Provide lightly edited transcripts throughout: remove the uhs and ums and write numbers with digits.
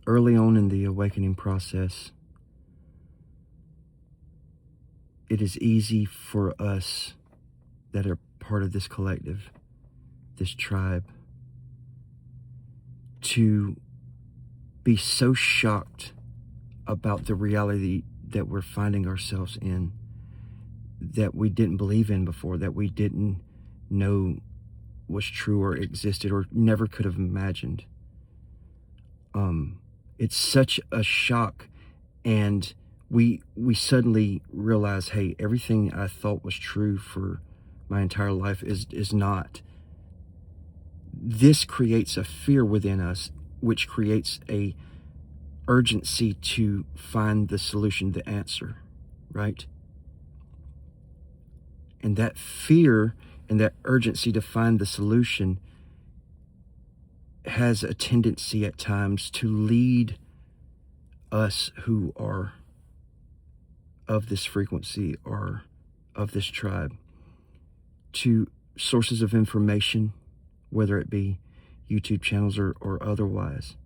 early on in the awakening process, it is easy for us that are part of this collective, this tribe, to be so shocked about the reality that we're finding ourselves in, that we didn't believe in before, that we didn't know was true or existed or never could have imagined. It's such a shock, and we suddenly realize, hey, everything I thought was true for my entire life is not. This creates a fear within us, which creates a urgency to find the solution, the answer, right? And that fear and that urgency to find the solution has a tendency at times to lead us who are of this frequency or of this tribe to sources of information, whether it be YouTube channels or otherwise,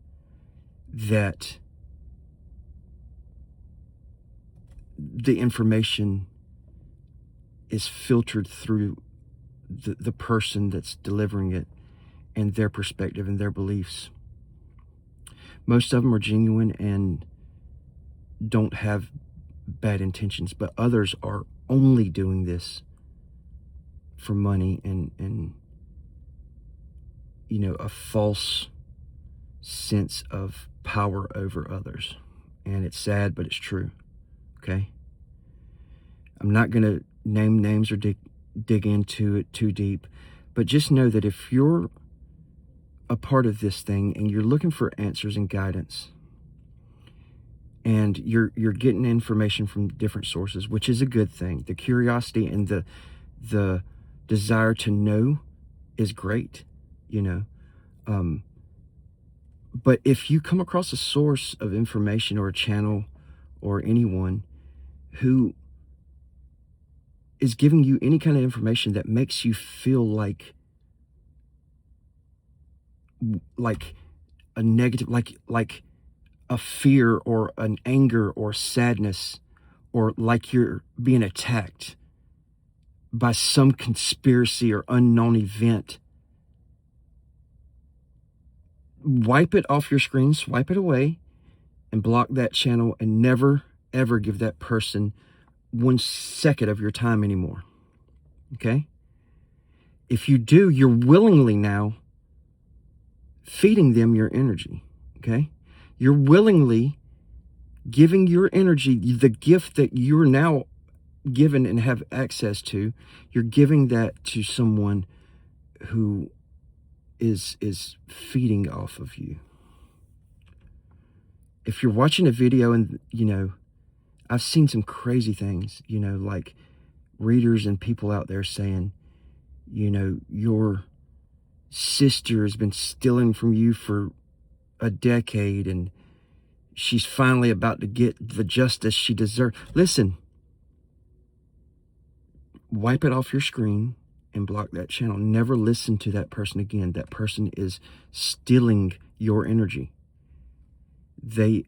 that the information is filtered through the person that's delivering it and their perspective and their beliefs. Most of them are genuine and don't have bad intentions, but others are only doing this for money and a false sense of power over others. And it's sad, but it's true. Okay? I'm not going to name names or dig into it too deep, but just know that if you're a part of this thing and you're looking for answers and guidance, and you're getting information from different sources, which is a good thing. The curiosity and the desire to know is great, but if you come across a source of information or a channel or anyone who is giving you any kind of information that makes you feel like a negative, like a fear or an anger or sadness, or like you're being attacked by some conspiracy or unknown event, wipe it off your screen, swipe it away, and block that channel, and never, ever give that person 1 second of your time anymore. Okay? If you do, you're willingly now feeding them your energy. Okay? You're willingly giving your energy, the gift that you're now given and have access to, you're giving that to someone who is feeding off of you. If you're watching a video and, I've seen some crazy things, like readers and people out there saying, your sister has been stealing from you for a decade and she's finally about to get the justice she deserves. Listen, wipe it off your screen and block that channel. Never listen to that person again. That person is stealing your energy. They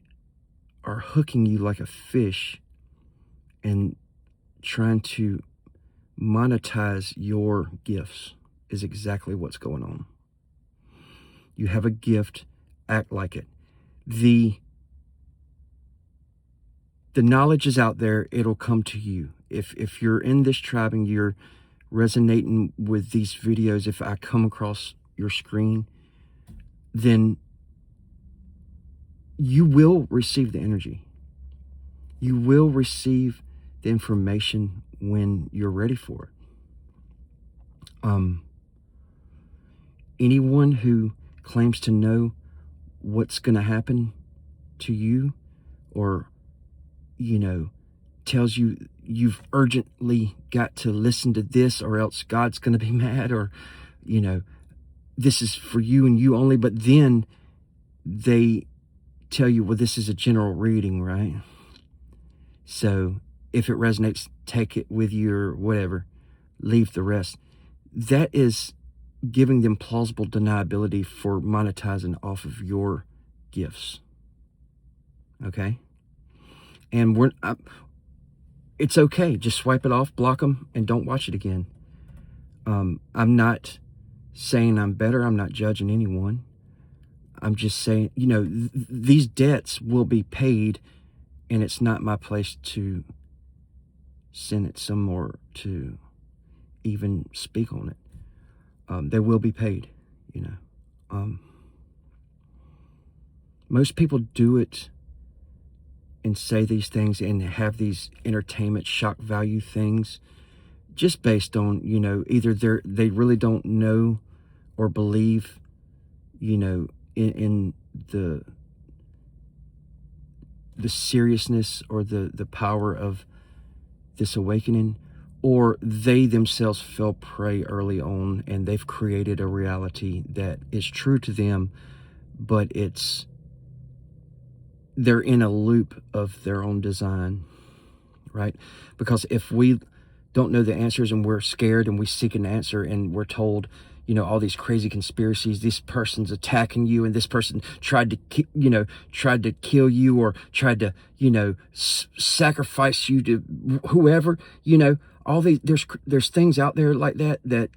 are hooking you like a fish and trying to monetize your gifts is exactly what's going on. You have a gift, act like it. The knowledge is out there, it'll come to you. If you're in this tribe and you're resonating with these videos, if I come across your screen, then you will receive the energy. You will receive the information when you're ready for it. Anyone who claims to know what's going to happen to you, or tells you you've urgently got to listen to this or else God's going to be mad, or this is for you and you only, but then they tell you, well, this is a general reading, right? So if it resonates, take it with you or whatever, leave the rest. That is giving them plausible deniability for monetizing off of your gifts. okay? And it's okay. Just swipe it off, block them, and don't watch it again. I'm not saying I'm better. I'm not judging anyone. I'm just saying, these debts will be paid, and it's not my place to sentence them or to even speak on it. They will be paid, Most people do it and say these things and have these entertainment shock value things just based on, either they really don't know or believe, in the seriousness or the power of this awakening, or they themselves fell prey early on and they've created a reality that is true to them, but they're in a loop of their own design, right? Because if we don't know the answers and we're scared and we seek an answer and we're told, all these crazy conspiracies, this person's attacking you and this person tried to kill you or tried to, sacrifice you to whoever, all these, there's things out there like that,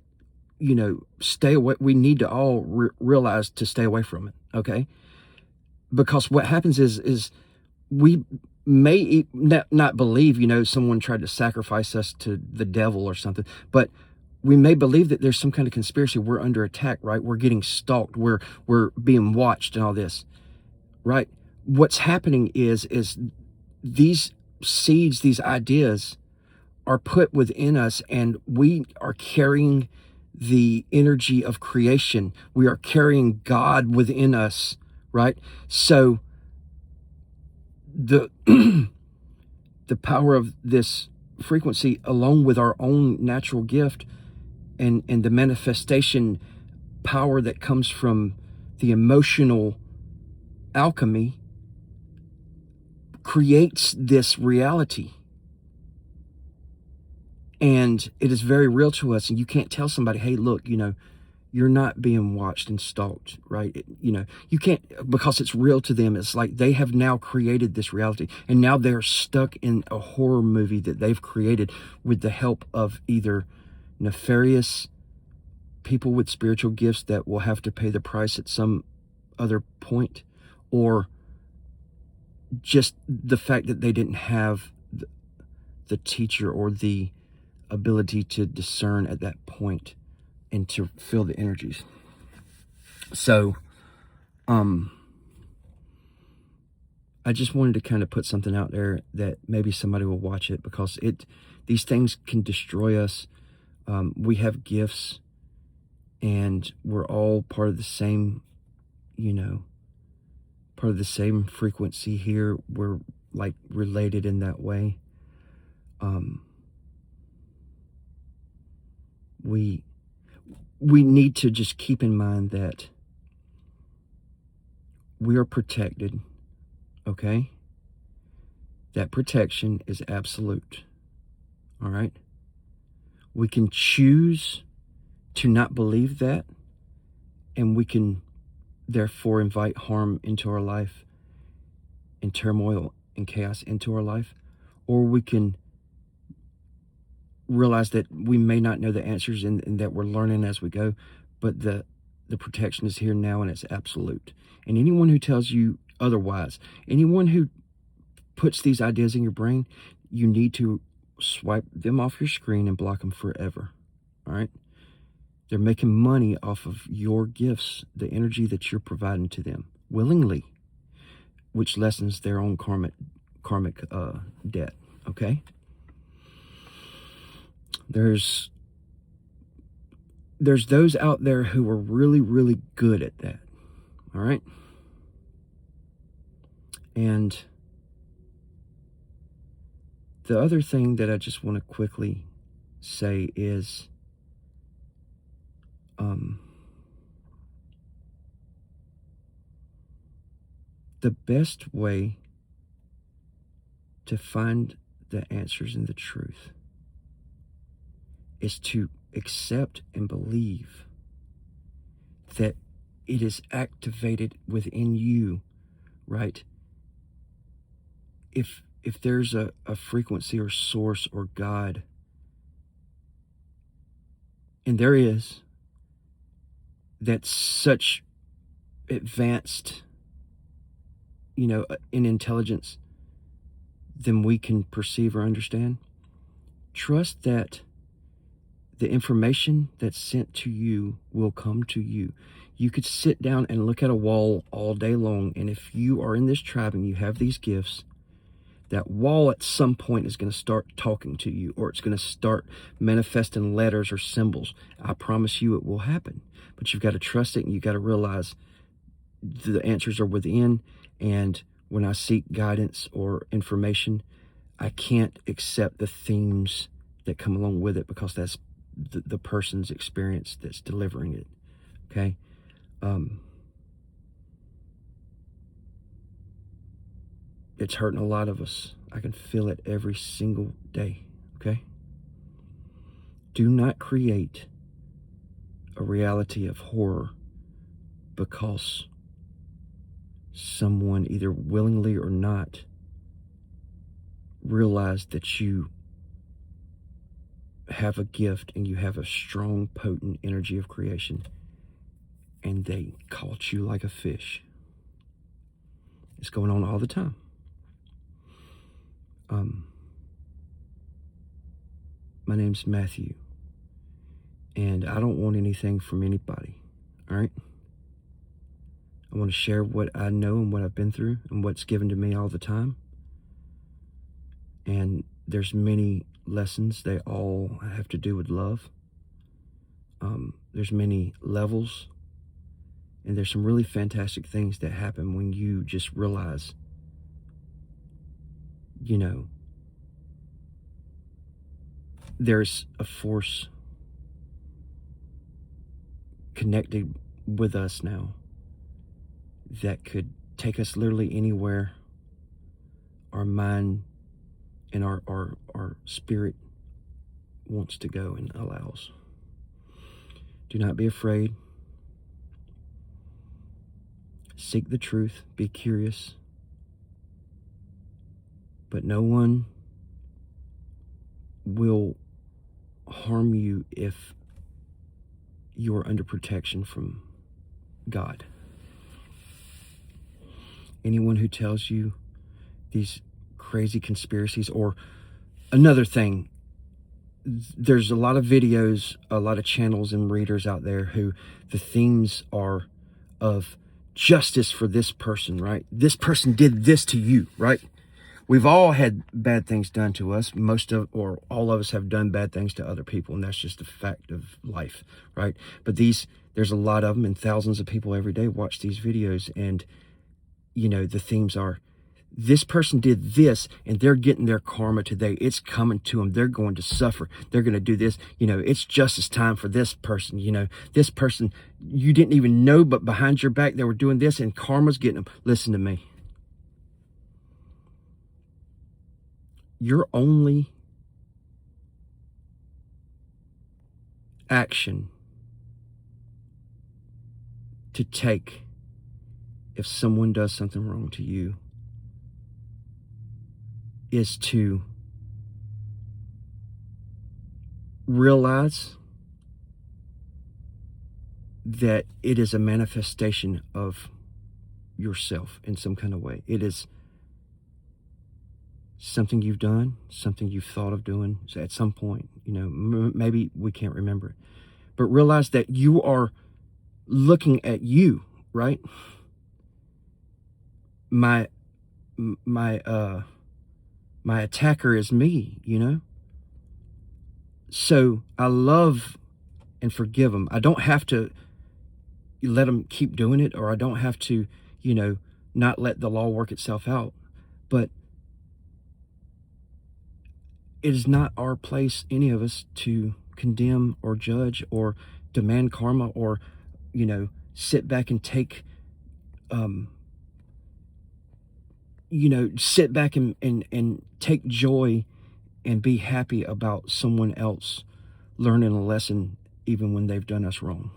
stay away. We need to all realize to stay away from it. Okay. Because what happens is we may not believe, someone tried to sacrifice us to the devil or something, but we may believe that there's some kind of conspiracy. We're under attack, right? We're getting stalked. We're being watched and all this, right? What's happening is these seeds, these ideas are put within us, and we are carrying the energy of creation. We are carrying God within us, right? So the the power of this frequency, along with our own natural gift and the manifestation power that comes from the emotional alchemy, creates this reality. And it is very real to us. And you can't tell somebody, hey, look, you're not being watched and stalked, right? You can't, because it's real to them. It's like they have now created this reality, and now they're stuck in a horror movie that they've created with the help of either nefarious people with spiritual gifts that will have to pay the price at some other point, or just the fact that they didn't have the teacher or the ability to discern at that point and to feel the energies. So, I just wanted to kind of put something out there that maybe somebody will watch it, because these things can destroy us. We have gifts, and we're all part of the same, part of the same frequency here. We're like related in that way. We need to just keep in mind that we are protected, okay? That protection is absolute, all right? We can choose to not believe that, and we can therefore invite harm into our life and turmoil and chaos into our life, or we can realize that we may not know the answers and that we're learning as we go, but the protection is here now, and it's absolute. And anyone who tells you otherwise, anyone who puts these ideas in your brain, you need to swipe them off your screen and block them forever. All right? They're making money off of your gifts, the energy that you're providing to them willingly, which lessens their own karmic debt. Okay? There's those out there who are really, really good at that. All right? And the other thing that I just want to quickly say is, the best way to find the answers and the truth is to accept and believe that it is activated within you, right? if there's a frequency or source or God, and there is, that's such advanced, in intelligence than we can perceive or understand, trust that the information that's sent to you will come to you. You could sit down and look at a wall all day long, and if you are in this tribe and you have these gifts, that wall at some point is going to start talking to you, or it's going to start manifesting letters or symbols. I promise you it will happen. But you've got to trust it, and you've got to realize the answers are within. And when I seek guidance or information, I can't accept the themes that come along with it, because that's the person's experience that's delivering it. Okay? It's hurting a lot of us. I can feel it every single day. Okay? Do not create a reality of horror because someone, either willingly or not, realized that you have a gift and you have a strong, potent energy of creation, and they caught you like a fish. It's going on all the time. My name's Matthew, and I don't want anything from anybody, all right? I want to share what I know and what I've been through and what's given to me all the time. And there's many lessons. They all have to do with love. There's many levels, and there's some really fantastic things that happen when you just realize, there's a force connected with us now that could take us literally anywhere our mind and our spirit wants to go and allows. Do not be afraid. Seek the truth. Be curious. But no one will harm you if you're under protection from God. Anyone who tells you these crazy conspiracies, or another thing, there's a lot of videos, a lot of channels and readers out there who the themes are of justice for this person, right? This person did this to you, right? We've all had bad things done to us. Most of, or all of us have done bad things to other people, and that's just a fact of life, right? But there's a lot of them, and thousands of people every day watch these videos, and the themes are, this person did this and they're getting their karma today. It's coming to them. They're going to suffer. They're going to do this. It's justice time for this person. This person you didn't even know, but behind your back they were doing this, and karma's getting them. Listen to me. Your only action to take if someone does something wrong to you is to realize that it is a manifestation of yourself in some kind of way. It is something you've done, something you've thought of doing at some point. Maybe we can't remember it, but realize that you are looking at you, right? My attacker is me, So I love and forgive them. I don't have to let them keep doing it, or I don't have to, not let the law work itself out. But it is not our place, any of us, to condemn or judge or demand karma, or, sit back and take, sit back and take joy and be happy about someone else learning a lesson even when they've done us wrong.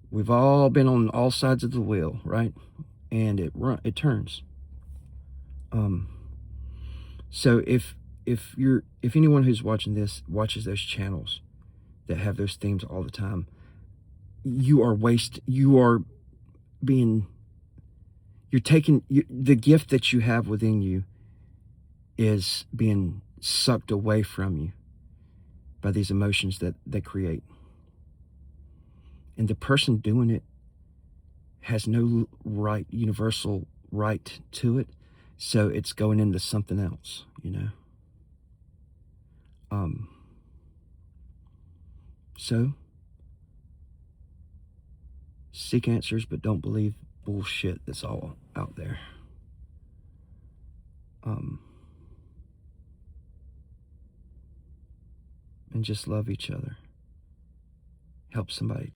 We've all been on all sides of the wheel, right? And it turns. So if anyone who's watching this watches those channels that have those themes all the time, you are taking the gift that you have within you is being sucked away from you by these emotions that they create. And the person doing it has no universal right to it. So it's going into something else, So seek answers, but don't believe bullshit that's all out there. And just love each other. Help somebody.